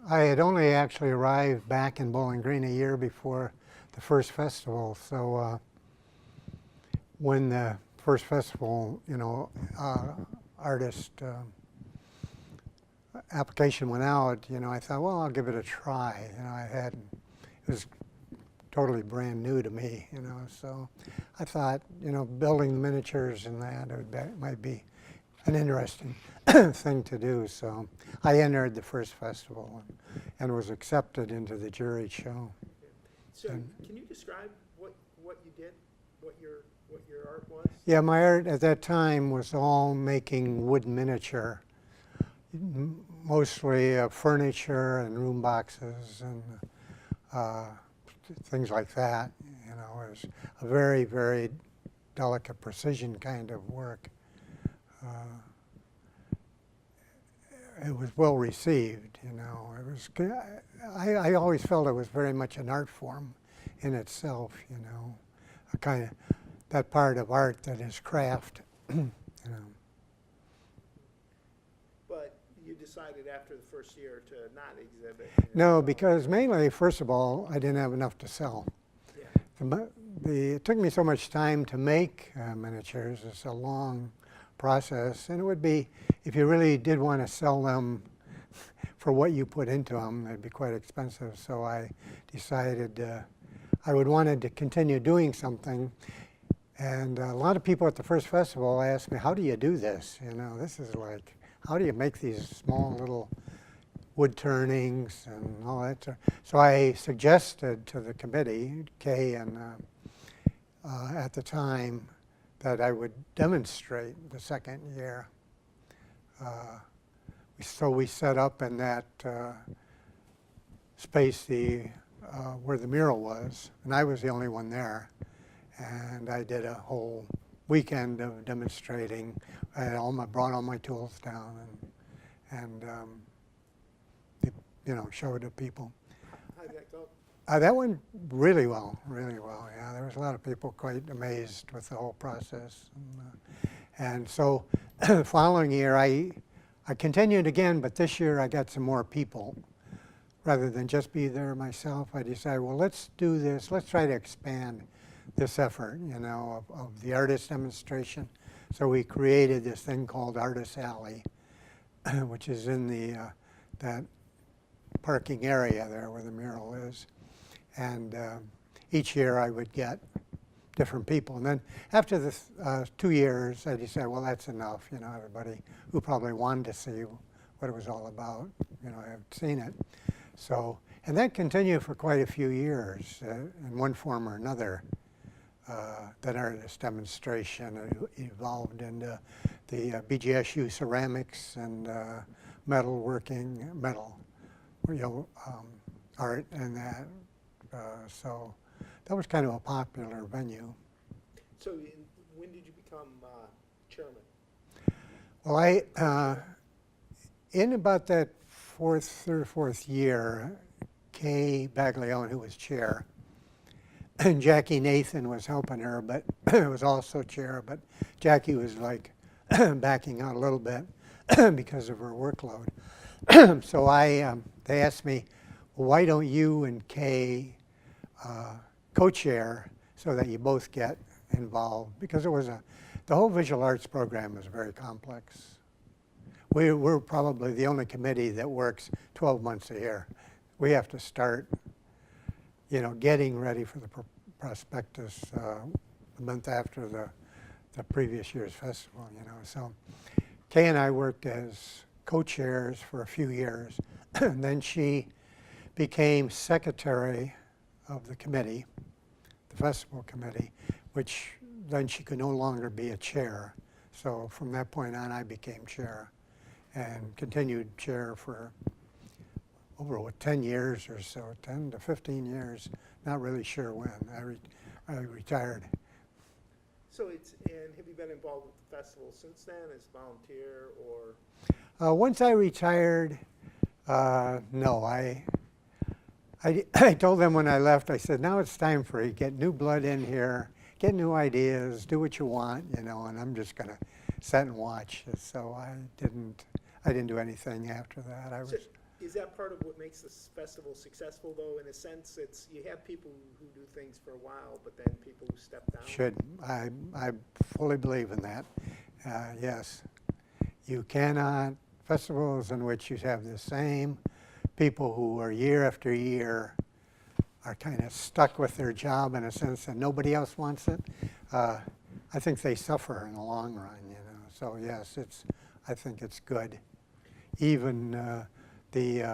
I had only actually arrived back in Bowling Green a year before the first festival. So when the first festival, artist application went out, I thought, well, I'll give it a try. It was totally brand new to me, so I thought, building the miniatures and that might be an interesting thing to do. So I entered the first festival and was accepted into the jury show. So can you describe what you did, what your art was? Yeah, my art at that time was all making wood miniature, mostly furniture and room boxes and things like that. It was a very, very delicate precision kind of work. It was well received, It was good. I always felt it was very much an art form in itself, a kind of that part of art that is craft, But you decided after the first year to not exhibit. No, because mainly, first of all, I didn't have enough to sell. Yeah. It took me so much time to make miniatures. It's a long process, and it would be, if you really did want to sell them for what you put into them, they'd be quite expensive. So I decided I wanted to continue doing something. And a lot of people at the first festival asked me, how do you do this? This is like, how do you make these small little wood turnings and all that? So I suggested to the committee, Kay and at the time, that I would demonstrate the second year. So we set up in that space where the mural was, and I was the only one there. And I did a whole weekend of demonstrating. I had brought all my tools down and showed to people. How did that go? That went really well, really well. Yeah, there was a lot of people quite amazed with the whole process. And so the following year, I continued again, but this year I got some more people. Rather than just be there myself, I decided, well, let's do this. Let's try to expand this effort, of the artist demonstration. So we created this thing called Artist Alley, which is in that parking area there where the mural is. And each year I would get different people. And then after the 2 years, I decided, well, that's enough. Everybody who probably wanted to see what it was all about, have seen it. So, and that continued for quite a few years in one form or another. That artist demonstration evolved into the BGSU ceramics and metalworking, art and that. So that was kind of a popular venue. So when did you become chairman? Well, in about that third or fourth year, Kay Baglione, who was chair, and Jackie Nathan was helping her, but was also chair. But Jackie was like backing out a little bit because of her workload. So they asked me, well, why don't you and Kay co-chair so that you both get involved? Because the whole visual arts program is very complex. We're probably the only committee that works 12 months a year. We have to start getting ready for the prospectus the month after the previous year's festival, So Kay and I worked as co-chairs for a few years. And then she became secretary of the committee, the festival committee, which then she could no longer be a chair. So from that point on, I became chair and continued chair for over 10 years or so, 10 to 15 years, not really sure when. I retired. So have you been involved with the festival since then as volunteer or? Once I retired, no, I told them when I left, I said, now it's time for you, get new blood in here, get new ideas, do what you want, and I'm just going to sit and watch. So I didn't do anything after that. Is that part of what makes this festival successful, though? In a sense, it's, you have people who do things for a while, but then people who step down. Should. I fully believe in that. Yes. You cannot, festivals in which you have the same people who are year after year are kind of stuck with their job in a sense and nobody else wants it, I think they suffer in the long run, you know. So yes, I think it's good. Even the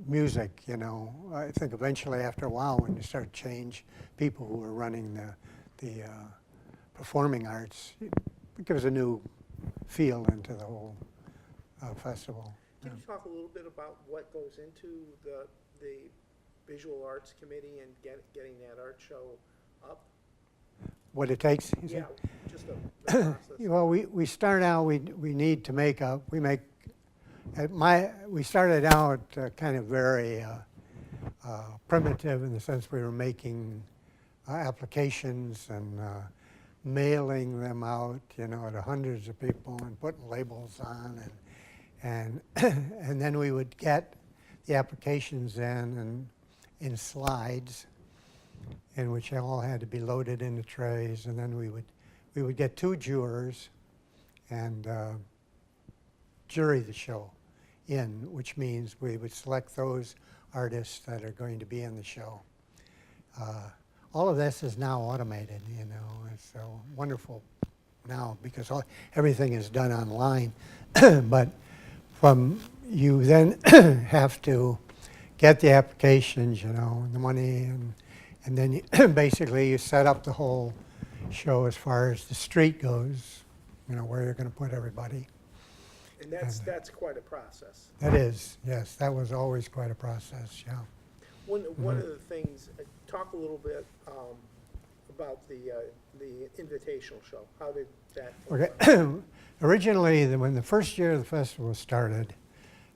music, you know, I think eventually after a while when you start to change people who are running the performing arts, it gives a new feel into the whole festival. Can you talk a little bit about what goes into the Visual Arts Committee and getting that art show up? What it takes? You Yeah, said? just the process. Well, we start out, we need to make we started out kind of very primitive in the sense we were making applications and mailing them out, you know, to hundreds of people and putting labels on, and then we would get the applications in slides, in which they all had to be loaded into trays, and then we would get 2 jurors and jury the show in, which means we would select those artists that are going to be in the show. All of this is now automated, you know. It's so wonderful now because everything is done online. But you then have to get the applications, you know, and the money, and then basically you set up the whole show as far as the street goes, you know, where you're going to put everybody. And that's quite a process. That is, yes, that was always quite a process, yeah. One of the things, talk a little bit about the invitational show. How did that come about? Okay. Originally, when the first year of the festival started,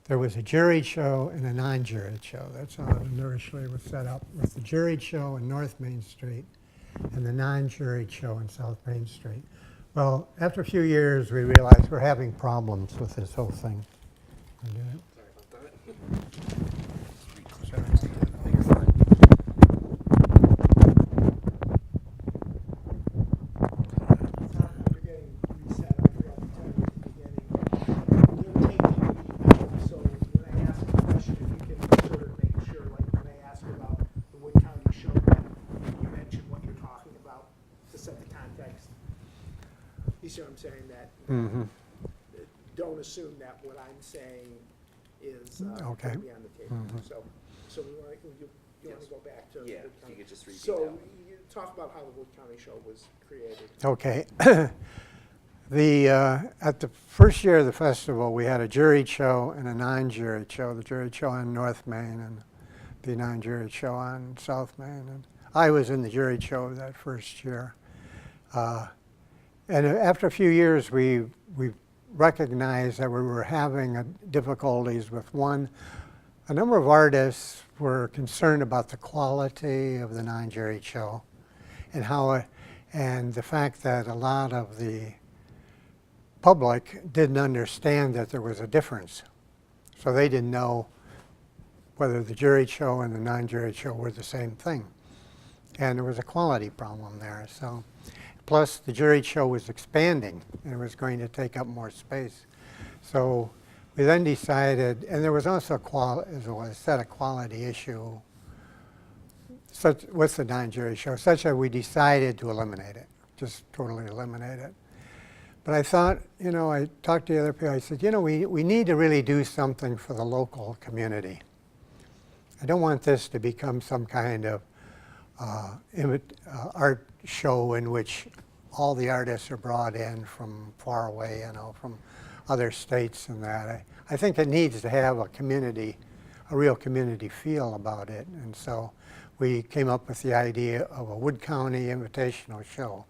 there was a juried show and a non-juried show. That's how it initially was set up, with the juried show in North Main Street and the non-juried show in South Main Street. Well, after a few years, we realized we're having problems with this whole thing. Sorry about that. We're getting reset. I forgot to tell you at the beginning. We'll take the out, so when I ask a question, if you can sort of make sure, like when I ask about the Wood County show, that you mention what you're talking about to set the context. You see what I'm saying? That don't assume that what I'm saying is Okay. going to be on the table. So we want you want to go back to Yeah, Wood if County. you could just repeat So that. you talk about how the Wood County show was created. Okay. At the first year of the festival, we had a juried show and a non-juried show. The juried show on North Main and the non-juried show on South Main. And I was in the juried show that first year. And after a few years, we recognized that we were having difficulties with a number of artists were concerned about the quality of the non-juried show and the fact that a lot of the public didn't understand that there was a difference. So they didn't know whether the juried show and the non-juried show were the same thing. And there was a quality problem there. So, plus the juried show was expanding and it was going to take up more space. So we then decided, and there was also a quality issue with the non-juried show, such that we decided to eliminate it, just totally eliminate it. But I thought, you know, I talked to the other people, I said, you know, we need to really do something for the local community. I don't want this to become some kind of art show in which all the artists are brought in from far away, you know, from other states and that. I think it needs to have a real community feel about it. And so we came up with the idea of a Wood County invitational show.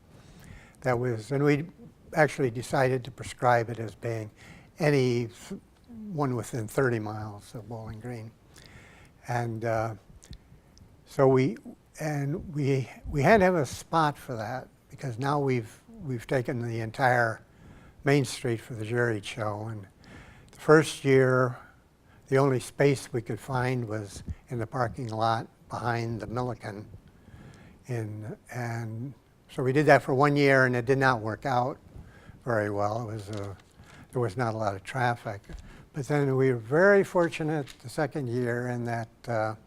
And we actually decided to prescribe it as being any one within 30 miles of Bowling Green. And so we had to have a spot for that, because now we've taken the entire Main Street for the juried show, the first year, the only space we could find was in the parking lot behind the Milliken. And so we did that for 1 year, and it did not work out very well. There was not a lot of traffic. But then we were very fortunate the second year in that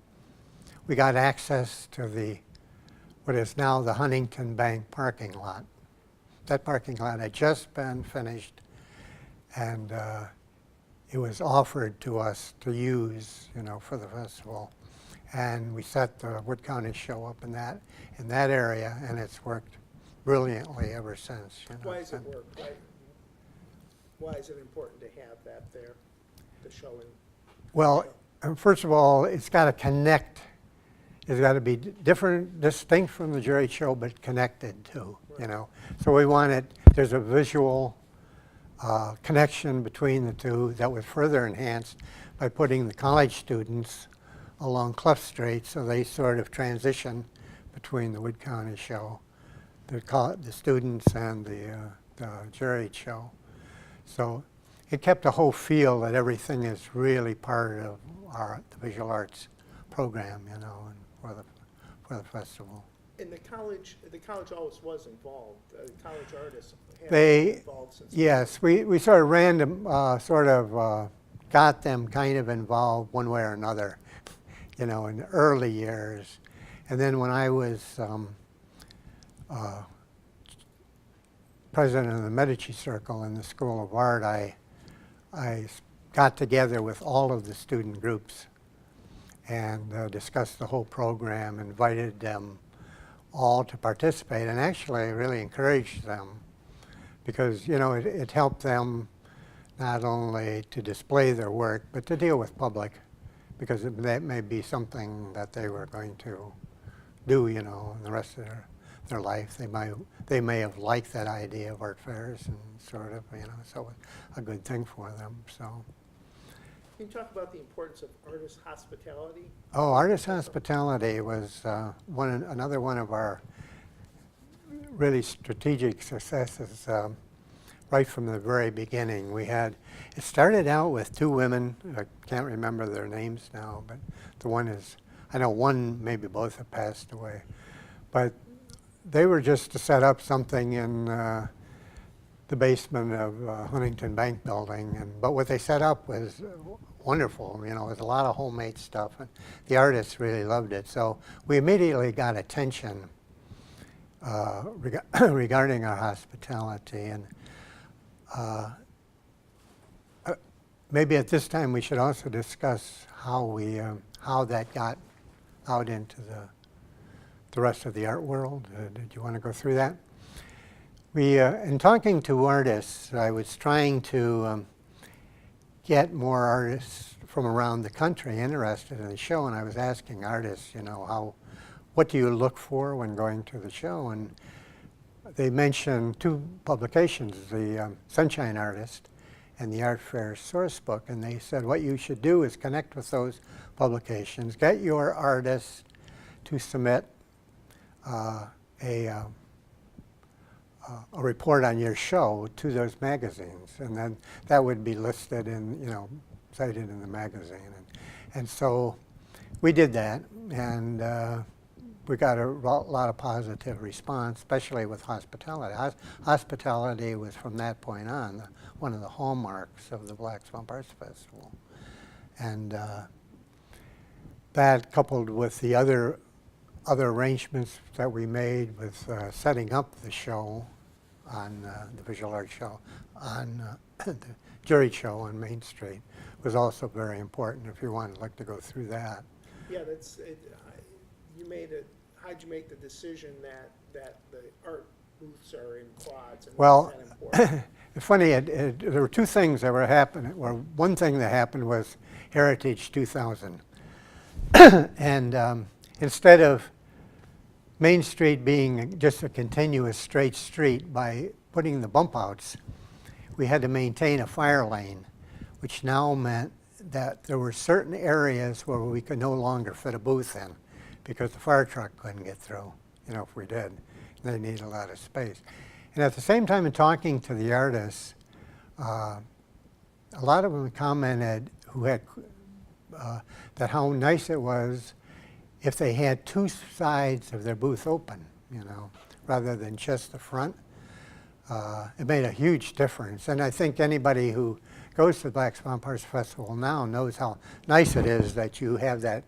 we got access to what is now the Huntington Bank parking lot. That parking lot had just been finished, and it was offered to us to use, for the festival. And we set the Wood County show up in that area, and it's worked brilliantly ever since. Why does it work? Why is it important to have that there, the showing? Well, first of all, it's got to connect. It's got to be different, distinct from the jury show, but connected too. Right. So there's a visual connection between the two that was further enhanced by putting the college students along Clough Street, so they sort of transition between the Wood County show, the students, and the jury show. So it kept the whole feel that everything is really part of the visual arts program, and for the festival. And the college always was involved. The college artists have They, been involved since. yes, we sort of got them kind of involved one way or another, in the early years. And then when I was president of the Medici Circle in the School of Art, I got together with all of the student groups and discussed the whole program, invited them all to participate, and actually really encouraged them, because it helped them not only to display their work, but to deal with public, because that may be something that they were going to do, in the rest of their life. They may have liked that idea of art fairs, and sort of, so a good thing for them. So. Can you talk about the importance of artist hospitality? Oh, artist hospitality was another one of our really strategic successes. Right from the very beginning, it started out with two women. I can't remember their names now, but I know one, maybe both have passed away. But they were just to set up something in the basement of Huntington Bank building, but what they set up was wonderful. It was a lot of homemade stuff, and the artists really loved it. So we immediately got attention regarding our hospitality, and maybe at this time we should also discuss how that got out into the rest of the art world. Did you want to go through that? In talking to artists, I was trying to get more artists from around the country interested in the show, and I was asking artists, what do you look for when going to the show? And they mentioned two publications, the Sunshine Artist and the Art Fair Source Book, and they said what you should do is connect with those publications, get your artists to submit a report on your show to those magazines, and then that would be listed in, cited in the magazine. And so we did that, and we got a lot of positive response, especially with hospitality. Hospitality was, from that point on, one of the hallmarks of the Black Swamp Arts Festival. And that, coupled with the other arrangements that we made with setting up the show on the visual art show, on the jury show on Main Street, was also very important if you wanted to go through that. Yeah, that's it. How'd you make the decision that the art booths are in quads, and Well, why is that important? it's funny, there were two things that were happening. Well, one thing that happened was Heritage 2000. And instead of Main Street being just a continuous straight street, by putting the bump outs, we had to maintain a fire lane, which now meant that there were certain areas where we could no longer fit a booth in because the fire truck couldn't get through, if we did. They need a lot of space. And at the same time, in talking to the artists, a lot of them commented who had that how nice it was if they had two sides of their booth open, you know, rather than just the front. It made a huge difference, and I think anybody who goes to the Black Swan Parts Festival now knows how nice it is that you have that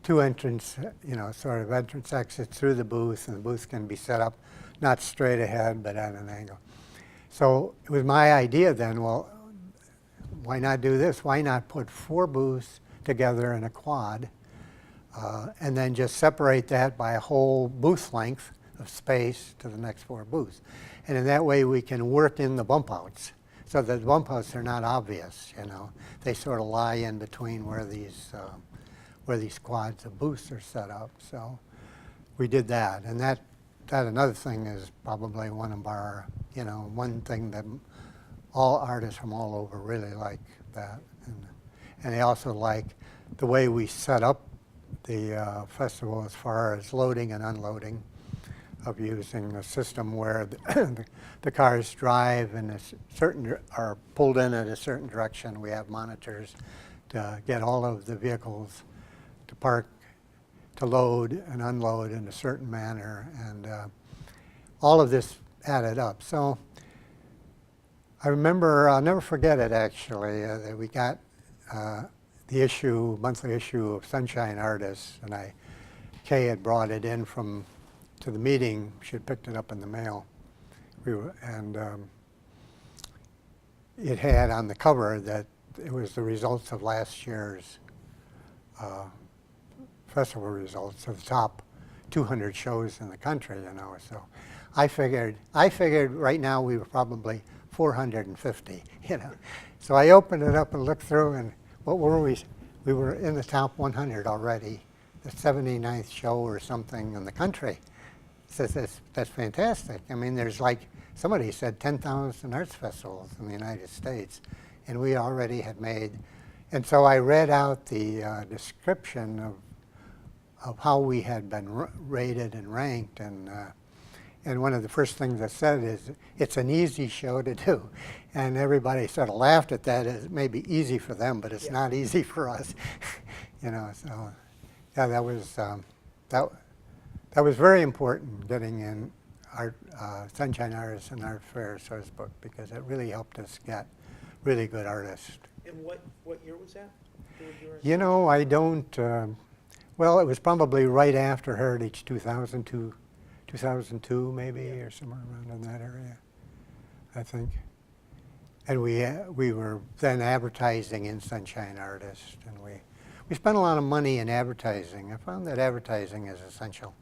two entrance, you know, sort of entrance exits through the booth, and the booth can be set up not straight ahead but at an angle. So it was my idea then, well, why not do this? Why not put 4 booths together in a quad and then just separate that by a whole booth length of space to the next 4 booths? And in that way we can work in the bump outs so that the bump outs are not obvious, you know. They sort of lie in between where these quads of booths are set up. So we did that, and that another thing is probably one of our, you know, one thing that all artists from all over really like that. And they also like the way we set up the festival as far as loading and unloading, of using a system where the cars drive in a certain, are pulled in at a certain direction. We have monitors to get all of the vehicles to park, to load and unload in a certain manner, and all of this added up. So I remember, I'll never forget it actually, that we got the issue, monthly issue of Sunshine Artists, and Kay had brought it in to the meeting. She had picked it up in the mail. It had on the cover that it was the results of last year's festival results of the top 200 shows in the country, you know. So I figured right now we were probably 450, you know. So I opened it up and looked through, and what were we? We were in the top 100 already, the 79th show or something in the country. So that's fantastic. I mean, there's like, somebody said 10,000 arts festivals in the United States, and we already had made. And so I read out the description of how we had been rated and ranked, and one of the first things I said is, it's an easy show to do. And everybody sort of laughed at that. It may be easy for them, but it's not easy for us. You know, so yeah, that was very important, getting in art, Sunshine Artists and Art Fair source book, because it really helped us get really good artists. And what year was that? You know, I don't, well, it was probably right after Heritage 2002 maybe, or somewhere around in that area, I think. And we were then advertising in Sunshine Artists, and we spent a lot of money in advertising. I found that advertising is essential.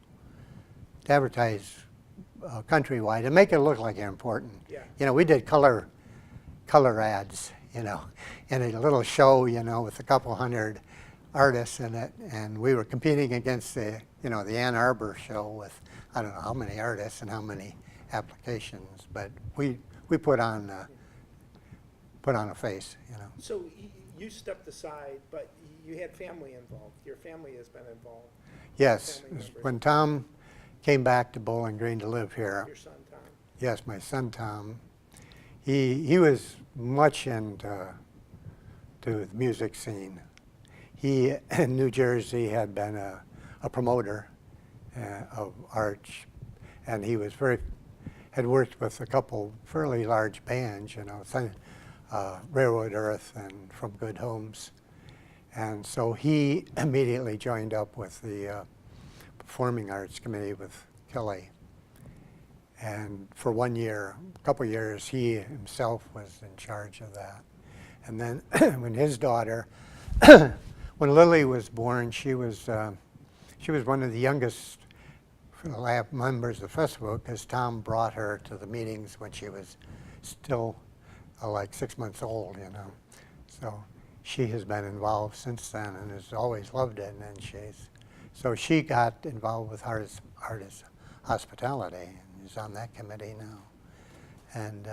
To advertise countrywide and make it look like you're important. Yeah. You know, we did color ads, you know, in a little show, you know, with a couple hundred artists in it, and we were competing against the, you know, the Ann Arbor show with I don't know how many artists and how many applications, but we put on a face, you know. So you stepped aside, but you had family involved. Your family has been involved. Yes, Family members. when Tom came back to Bowling Green to live here. Your son, Tom. Yes, my son Tom. He was much into the music scene. He in New Jersey had been a promoter of art, and he was had worked with a couple fairly large bands, you know, Railroad Earth and From Good Homes, and so he immediately joined up with the Performing Arts Committee with Kelly, and for 1 year, a couple years, he himself was in charge of that. And then when his daughter, when Lily was born, she was one of the youngest members of the festival, because Tom brought her to the meetings when she was still like 6 months old, you know. So she has been involved since then and has always loved it. And so she got involved with artist hospitality and is on that committee now, and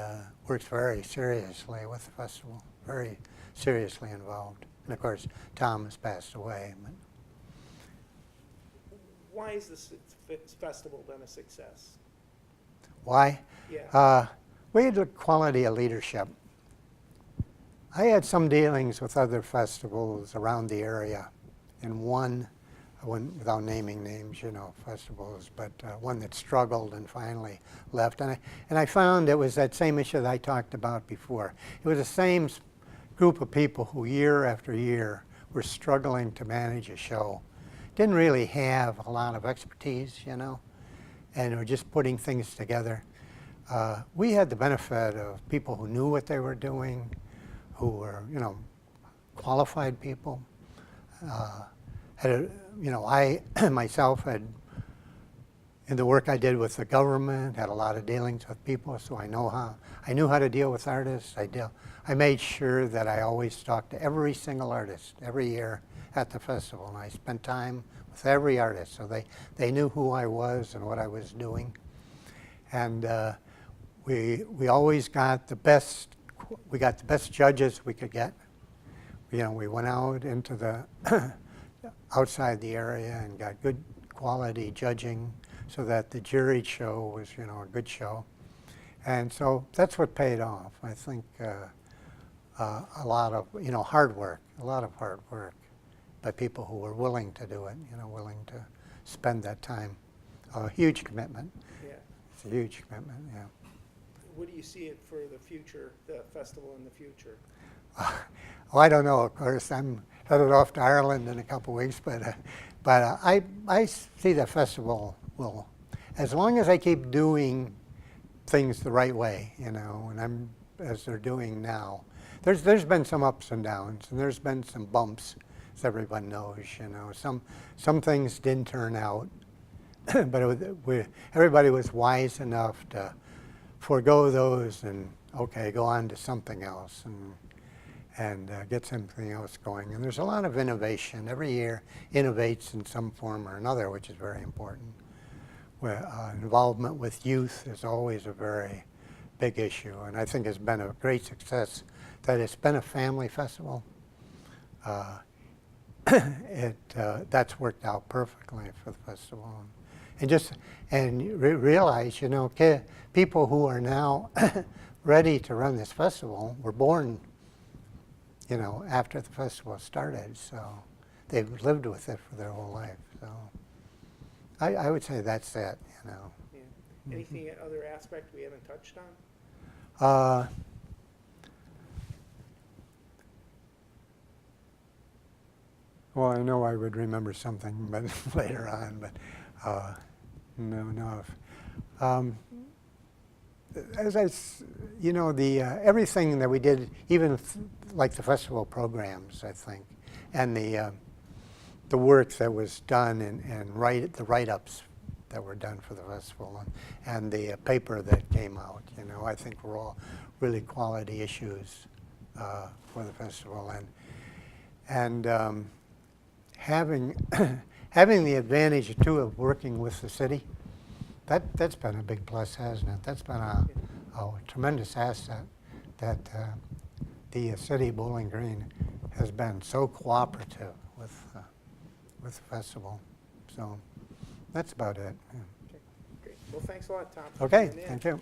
works very seriously with the festival, very seriously involved. And of course, Tom has passed away. But Why has this festival been a success? why? Yeah. We had the quality of leadership. I had some dealings with other festivals around the area, and one, I wouldn't, without naming names, you know, festivals, but one that struggled and finally left. And I found it was that same issue that I talked about before. It was the same group of people who year after year were struggling to manage a show. Didn't really have a lot of expertise, you know, and were just putting things together. We had the benefit of people who knew what they were doing, who were, you know, qualified people. I myself had, in the work I did with the government, had a lot of dealings with people, so I knew how to deal with artists. I made sure that I always talked to every single artist every year at the festival, and I spent time with every artist, so they knew who I was and what I was doing. And we always got the best. We got the best judges we could get. You know, we went out into the outside the area and got good quality judging, so that the juried show was, you know, a good show. And so that's what paid off. I think a lot of, you know, hard work, a lot of hard work by people who were willing to do it, you know, willing to spend that time. A huge commitment. Yeah. It's a huge commitment, yeah. What do you see it for the future, the festival in the future? Well, I don't know, of course. I'm headed off to Ireland in a couple weeks, but I see the festival will, as long as I keep doing things the right way, you know, and as they're doing now. There's been some ups and downs, and there's been some bumps, as everyone knows, you know. Some things didn't turn out, but everybody was wise enough to forego those and, okay, go on to something else and get something else going. And there's a lot of innovation. Every year innovates in some form or another, which is very important. Involvement with youth is always a very big issue, and I think it's been a great success that it's been a family festival. That's worked out perfectly for the festival. And realize, you know, people who are now ready to run this festival were born, you know, after the festival started, so they've lived with it for their whole life. So I would say that's it, you know. Yeah. Anything other aspect we haven't touched on? Well, I know I would remember something, but later on, but no. You know, everything that we did, even like the festival programs, I think, and the work that was done and the write-ups that were done for the festival and the paper that came out, you know, I think were all really quality issues for the festival, and having the advantage too of working with the city. That's been a big plus, hasn't it? That's been a tremendous asset that the city of Bowling Green has been so cooperative with the festival. So that's about it. Yeah. Okay, great. Well, thanks a lot, Tom. for Okay, coming in. thank you.